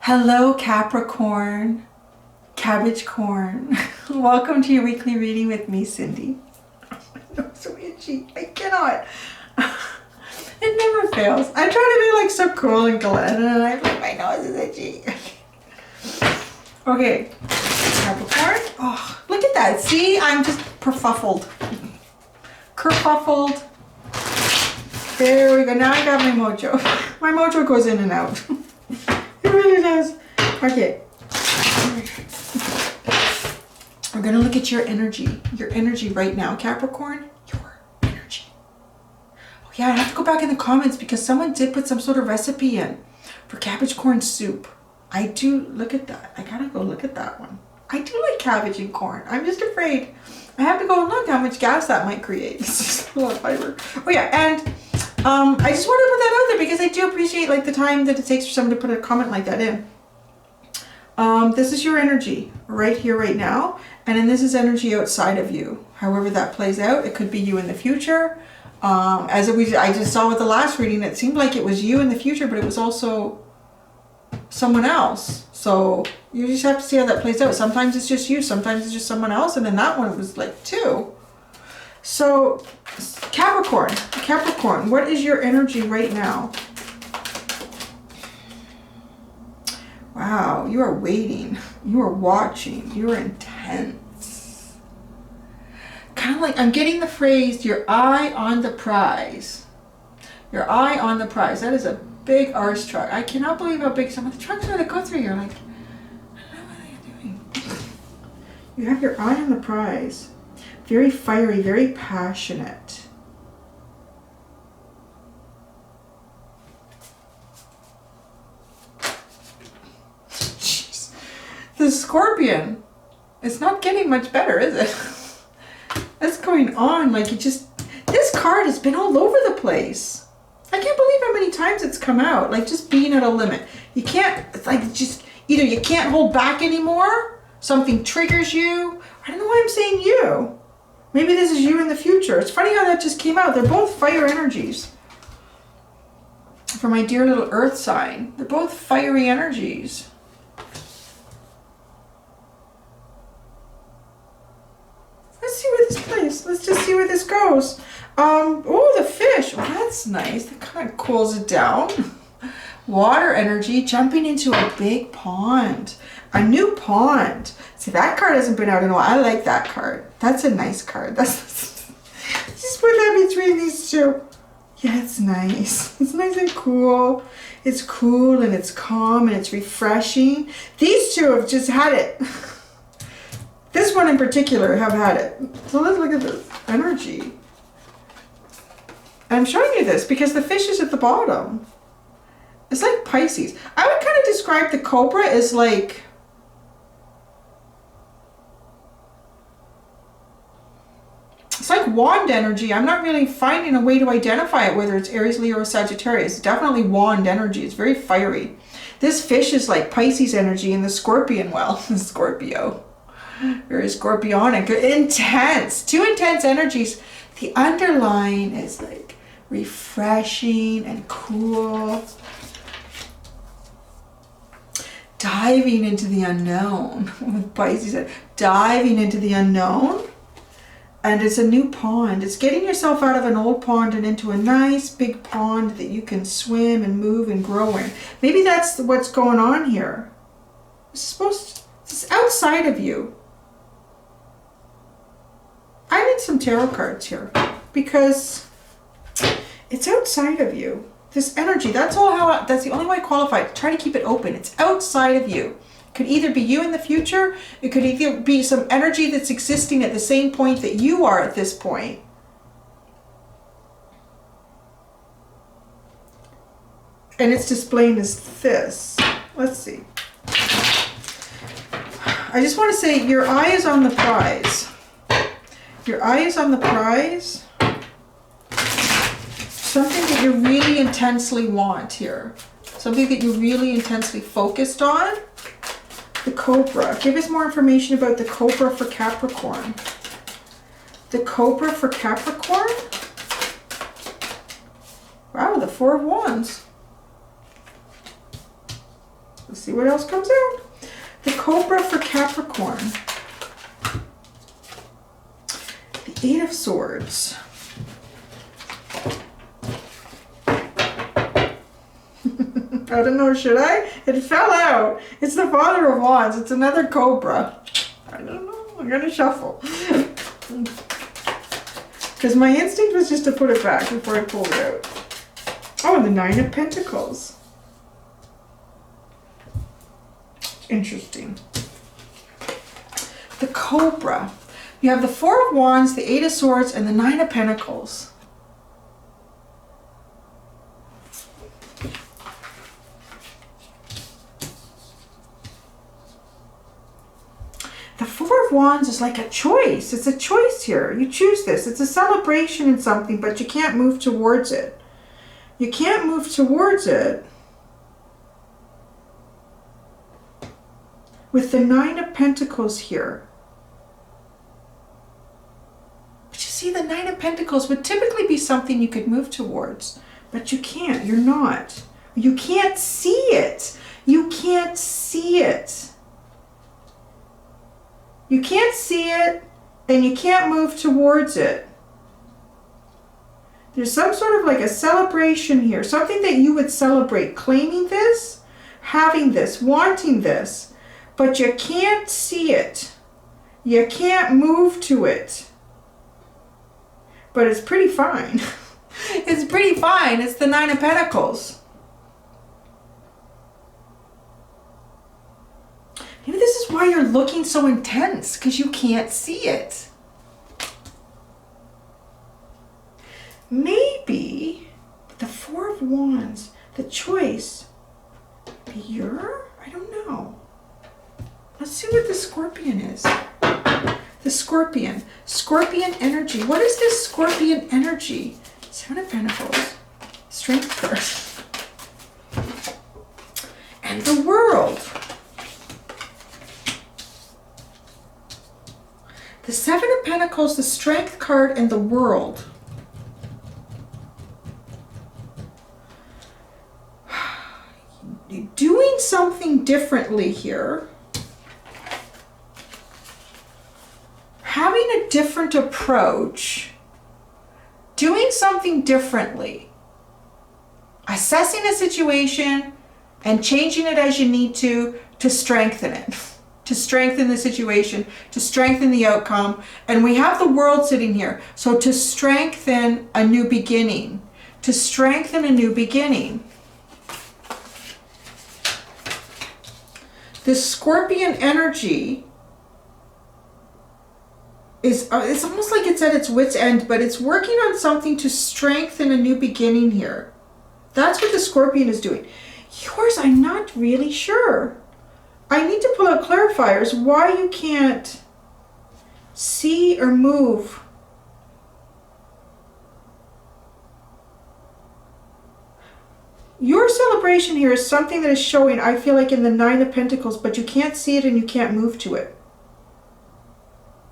Hello Capricorn, cabbage corn. Welcome to your weekly reading with me, Cindy. I'm so itchy. I cannot. It never fails. I try to be like so cool and glad, and I'm like, my nose is itchy. Okay, Capricorn. Oh, look at that. See, I'm just kerfuffled. There we go. Now I got my mojo. My mojo goes in and out. It really does. Okay. We're going to look at your energy. Your energy right now, Capricorn. Your energy. Oh yeah, I have to go back in the comments because someone did put some sort of recipe in for cabbage corn soup. I do. Look at that. I gotta go look at that one. I do like cabbage and corn. I'm just afraid. I have to go and look how much gas that might create. It's just a lot of fiber. Oh yeah, and I just want to put that out there because I do appreciate like the time that it takes for someone to put a comment like that in. This is your energy right here, right now, and then this is energy outside of you. However that plays out, it could be you in the future. I just saw with the last reading, it seemed like it was you in the future, but it was also someone else. So you just have to see how that plays out. Sometimes it's just you, sometimes it's just someone else, and then that one was like two. So Capricorn, what is your energy right now? Wow, you are waiting, you are watching, you are intense. Kind of like, I'm getting the phrase, your eye on the prize. Your eye on the prize. That is a big arse truck. I cannot believe how big some of the trucks are that go through. You're like, I don't know what are you doing. You have your eye on the prize. Very fiery, very passionate. Jeez. The Scorpion, it's not getting much better, is it? What's going on? Like, this card has been all over the place. I can't believe how many times it's come out. Like, just being at a limit. You can't, it's like, just, either you can't hold back anymore, something triggers you. I don't know why I'm saying you. Maybe this is you in the future. It's funny how that just came out. They're both fire energies. For my dear little earth sign. They're both fiery energies. Let's see where this plays. Let's just see where this goes. Oh, the fish. Oh, that's nice. That kind of cools it down. Water energy, jumping into a big pond. A new pond. See, that card hasn't been out in a while. I like that card. That's a nice card. Just put that between these two. Yeah, it's nice. It's nice and cool. It's cool and it's calm and it's refreshing. These two have just had it. This one in particular have had it. So let's look at this energy. And I'm showing you this because the fish is at the bottom. It's like Pisces. I would kind of describe the Cobra as like, it's like wand energy. I'm not really finding a way to identify it, whether it's Aries, Leo, or Sagittarius. It's definitely wand energy. It's very fiery. This fish is like Pisces energy, and the Scorpion, well, Scorpio. Very scorpionic. Intense. Two intense energies. The underline is like refreshing and cool. Diving into the unknown. With Pisces, diving into the unknown. And it's a new pond. It's getting yourself out of an old pond and into a nice big pond that you can swim and move and grow in. Maybe that's what's going on here. It's outside of you. I need some tarot cards here because it's outside of you. This energy, that's the only way I qualify it. Try to keep it open. It's outside of you. It could either be you in the future. It could either be some energy that's existing at the same point that you are at this point. And it's displaying as this. Let's see. I just want to say your eye is on the prize. Your eye is on the prize. Something that you really intensely want here. Something that you're really intensely focused on. The Cobra. Give us more information about the Cobra for Capricorn. The Cobra for Capricorn? Wow, the Four of Wands. Let's see what else comes out. The Cobra for Capricorn. The Eight of Swords. I don't know, should I? It fell out. It's the Father of Wands. It's another Cobra. I don't know. I'm going to shuffle. Because my instinct was just to put it back before I pulled it out. Oh, and the Nine of Pentacles. Interesting. The Cobra. You have the Four of Wands, the Eight of Swords, and the Nine of Pentacles. The Four of Wands is like a choice. It's a choice here. You choose this. It's a celebration in something, but you can't move towards it. You can't move towards it with the Nine of Pentacles here. But you see, the Nine of Pentacles would typically be something you could move towards, but you can't. You're not. You can't see it. You can't see it. You can't see it, and you can't move towards it. There's some sort of like a celebration here, something that you would celebrate, claiming this, having this, wanting this, but you can't see it. You can't move to it. But it's pretty fine. It's pretty fine. It's the Nine of Pentacles. Maybe this is why you're looking so intense, because you can't see it. Maybe the Four of Wands, the choice, I don't know. Let's see what the Scorpion is. The Scorpion. Scorpion energy. What is this Scorpion energy? Seven of Pentacles. Strength first. And the World. The Seven of Pentacles, the Strength card, and the World. Doing something differently here. Having a different approach. Doing something differently. Assessing a situation and changing it as you need to strengthen it. To strengthen the situation, to strengthen the outcome. And we have the World sitting here. So to strengthen a new beginning. To strengthen a new beginning. This Scorpion energy is, it's almost like it's at its wit's end, but it's working on something to strengthen a new beginning here. That's what the Scorpion is doing. Yours, I'm not really sure. I need to pull out clarifiers why you can't see or move. Your celebration here is something that is showing, I feel like, in the Nine of Pentacles, but you can't see it and you can't move to it.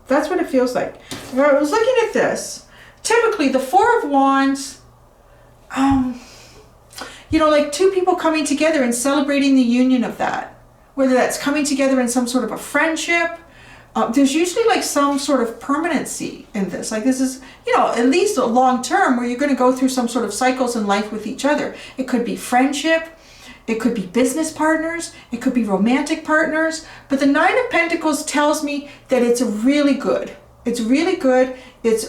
That's what it feels like. I was looking at this. Typically, the Four of Wands, you know, like two people coming together and celebrating the union of that. Whether that's coming together in some sort of a friendship. There's usually like some sort of permanency in this. Like this is, you know, at least a long term where you're going to go through some sort of cycles in life with each other. It could be friendship. It could be business partners. It could be romantic partners. But the Nine of Pentacles tells me that it's really good. It's really good. It's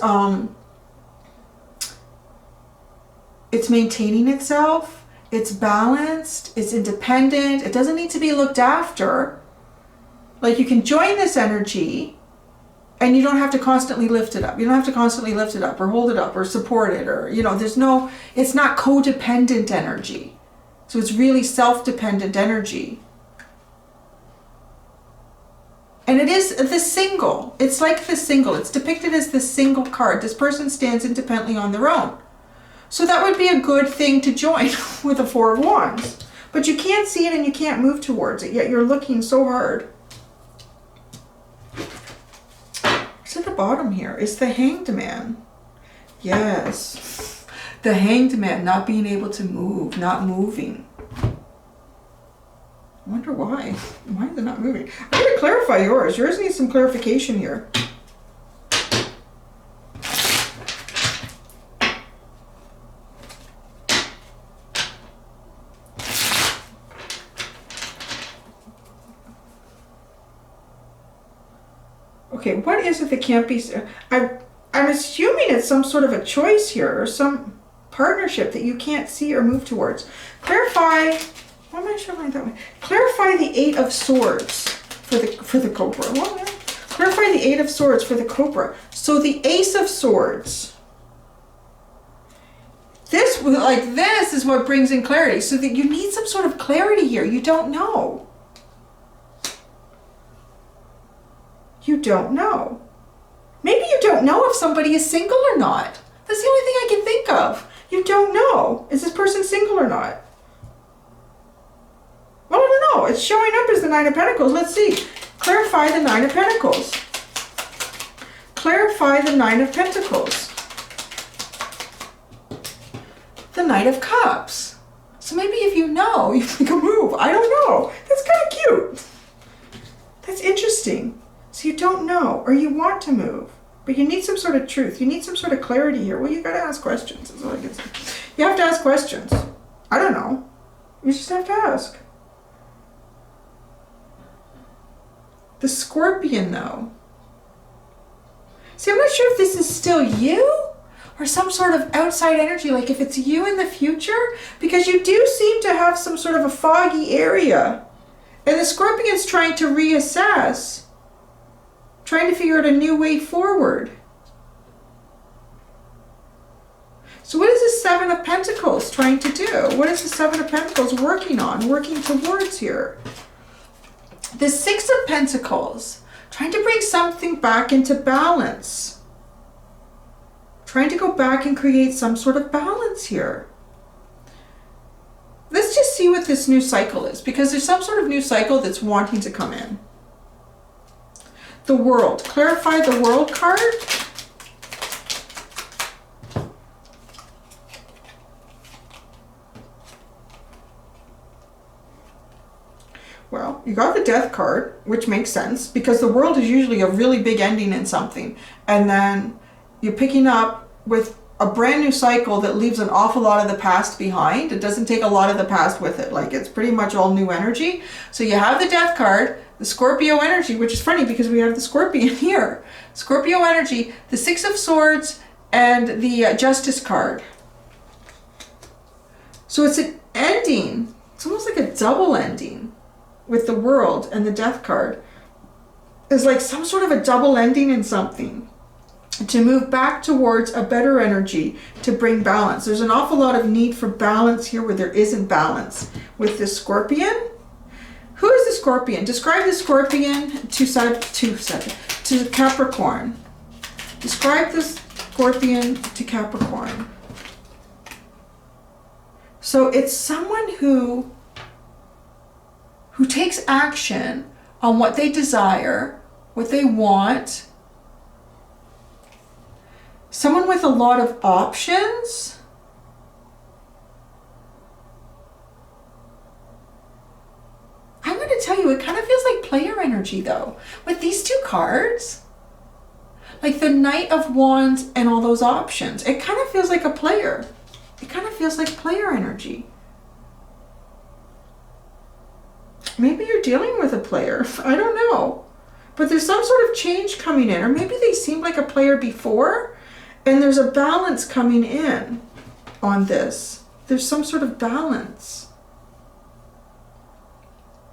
maintaining itself. It's balanced. It's independent. It doesn't need to be looked after. Like you can join this energy and you don't have to constantly lift it up. You don't have to constantly lift it up or hold it up or support it, or, you know, it's not codependent energy. So it's really self-dependent energy. And it is the single. It's like the single. It's depicted as the single card. This person stands independently on their own. So that would be a good thing to join with a Four of Wands. But you can't see it and you can't move towards it, yet you're looking so hard. What's at the bottom here? It's the Hanged Man. Yes. The Hanged Man, not being able to move, not moving. I wonder why. Why is it not moving? I'm going to clarify yours. Yours needs some clarification here. Okay, what is it that can't be... I'm assuming it's some sort of a choice here, or some partnership that you can't see or move towards. Clarify... Why am I showing that way? Clarify the Eight of Swords for the Cobra. Well, yeah. Clarify the Eight of Swords for the Cobra. So the Ace of Swords. This is what brings in clarity. So that you need some sort of clarity here. You don't know. You don't know. Maybe you don't know if somebody is single or not. That's the only thing I can think of. You don't know. Is this person single or not? Well, I don't know. It's showing up as the Nine of Pentacles. Let's see. Clarify the Nine of Pentacles. Clarify the Nine of Pentacles. The Knight of Cups. So maybe if you know, you make a move. I don't know. That's kind of cute. That's interesting. So you don't know, or you want to move, but you need some sort of truth. You need some sort of clarity here. Well, you got to ask questions. That's all I can say. You have to ask questions. I don't know. You just have to ask. The Scorpion, though. See, I'm not sure if this is still you or some sort of outside energy, like if it's you in the future, because you do seem to have some sort of a foggy area. And the Scorpion's trying to reassess. Trying to figure out a new way forward. So what is the Seven of Pentacles trying to do? What is the Seven of Pentacles working on, working towards here? The Six of Pentacles, trying to bring something back into balance. Trying to go back and create some sort of balance here. Let's just see what this new cycle is, because there's some sort of new cycle that's wanting to come in. The World. Clarify the World card. Well, you got the Death card, which makes sense, because the World is usually a really big ending in something. And then you're picking up with a brand new cycle that leaves an awful lot of the past behind. It doesn't take a lot of the past with it. Like, it's pretty much all new energy. So you have the Death card, the Scorpio energy, which is funny because we have the Scorpion here. Scorpio energy, the Six of Swords, and the Justice card. So it's an ending. It's almost like a double ending with the World and the Death card. It's like some sort of a double ending in something. To move back towards a better energy, to bring balance. There's an awful lot of need for balance here where there isn't balance with the Scorpion. Who is the Scorpion? Describe the Scorpion to Capricorn. Describe the Scorpion to Capricorn. So it's someone who takes action on what they desire, what they want. Someone with a lot of options. I'm going to tell you, it kind of feels like player energy though. With these two cards, like the Knight of Wands and all those options, it kind of feels like a player. It kind of feels like player energy. Maybe you're dealing with a player. I don't know. But there's some sort of change coming in. Or maybe they seemed like a player before. And there's a balance coming in on this. There's some sort of balance.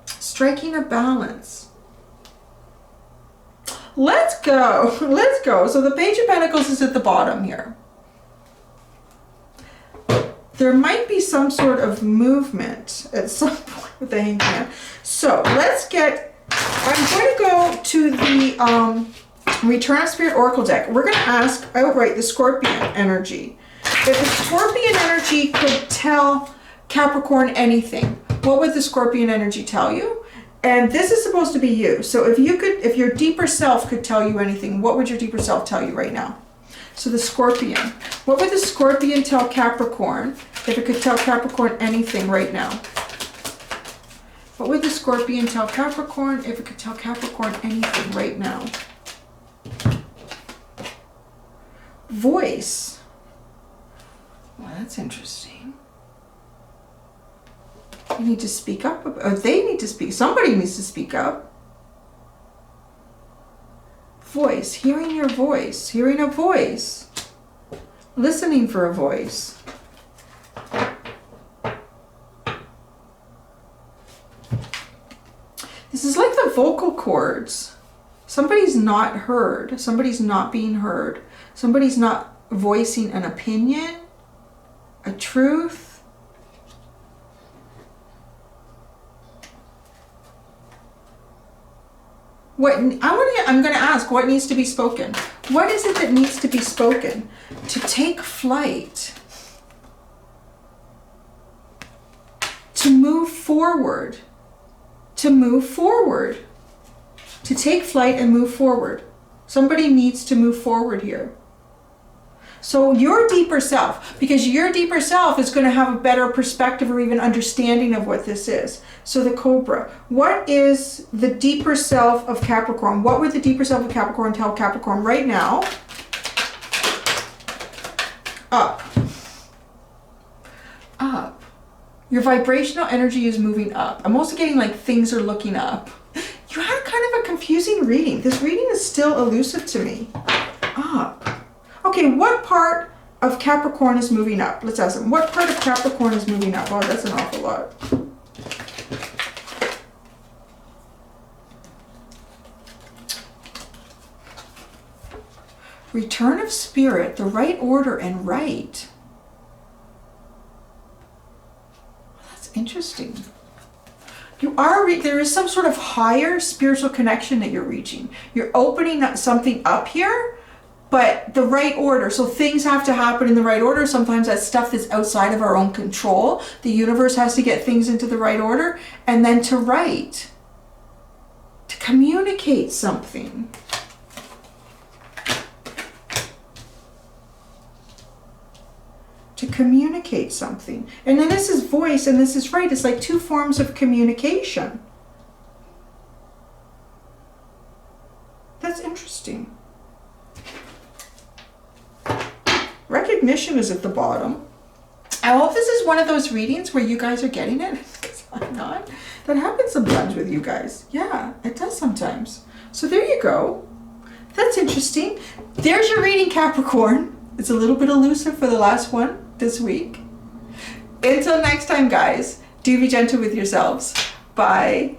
Striking a balance. Let's go. Let's go. So the Page of Pentacles is at the bottom here. There might be some sort of movement at some point with the Hanged Man. So let's get, I'm going to go to the Return of Spirit Oracle deck. We're going to ask outright the Scorpion energy. If the Scorpion energy could tell Capricorn anything, what would the Scorpion energy tell you? And this is supposed to be you. So if you could, if your deeper self could tell you anything, what would your deeper self tell you right now? So the Scorpion. What would the Scorpion tell Capricorn if it could tell Capricorn anything right now? What would the Scorpion tell Capricorn if it could tell Capricorn anything right now? Voice. Well, that's interesting. You need to speak up. Or they need to speak. Somebody needs to speak up. Voice. Hearing your voice. Hearing a voice. Listening for a voice. This is like the vocal cords. Somebody's not heard. Somebody's not being heard. Somebody's not voicing an opinion, a truth. I'm going to ask, what needs to be spoken? What is it that needs to be spoken? To take flight. To move forward. To move forward. To take flight and move forward. Somebody needs to move forward here. So your deeper self, because your deeper self is going to have a better perspective or even understanding of what this is. So the Cobra, what is the deeper self of Capricorn? What would the deeper self of Capricorn tell Capricorn right now? Up. Up. Your vibrational energy is moving up. I'm also getting like things are looking up. You had kind of a confusing reading. This reading is still elusive to me. Up. Okay, what part of Capricorn is moving up? Let's ask them. What part of Capricorn is moving up? Oh, that's an awful lot. Return of spirit, the right order, and right. Well, that's interesting. You are, there is some sort of higher spiritual connection that you're reaching. You're opening up something up here, but the right order. So things have to happen in the right order. Sometimes that's stuff that's outside of our own control. The universe has to get things into the right order. And then to write. To communicate something. To communicate something. And then this is voice and this is right. It's like two forms of communication. That's interesting. Recognition is at the bottom. I hope this is one of those readings where you guys are getting it, because I'm not. That happens sometimes with you guys. Yeah, it does sometimes. So there you go. That's interesting. There's your reading, Capricorn. It's a little bit elusive for the last one this week. Until next time, guys, do be gentle with yourselves. Bye.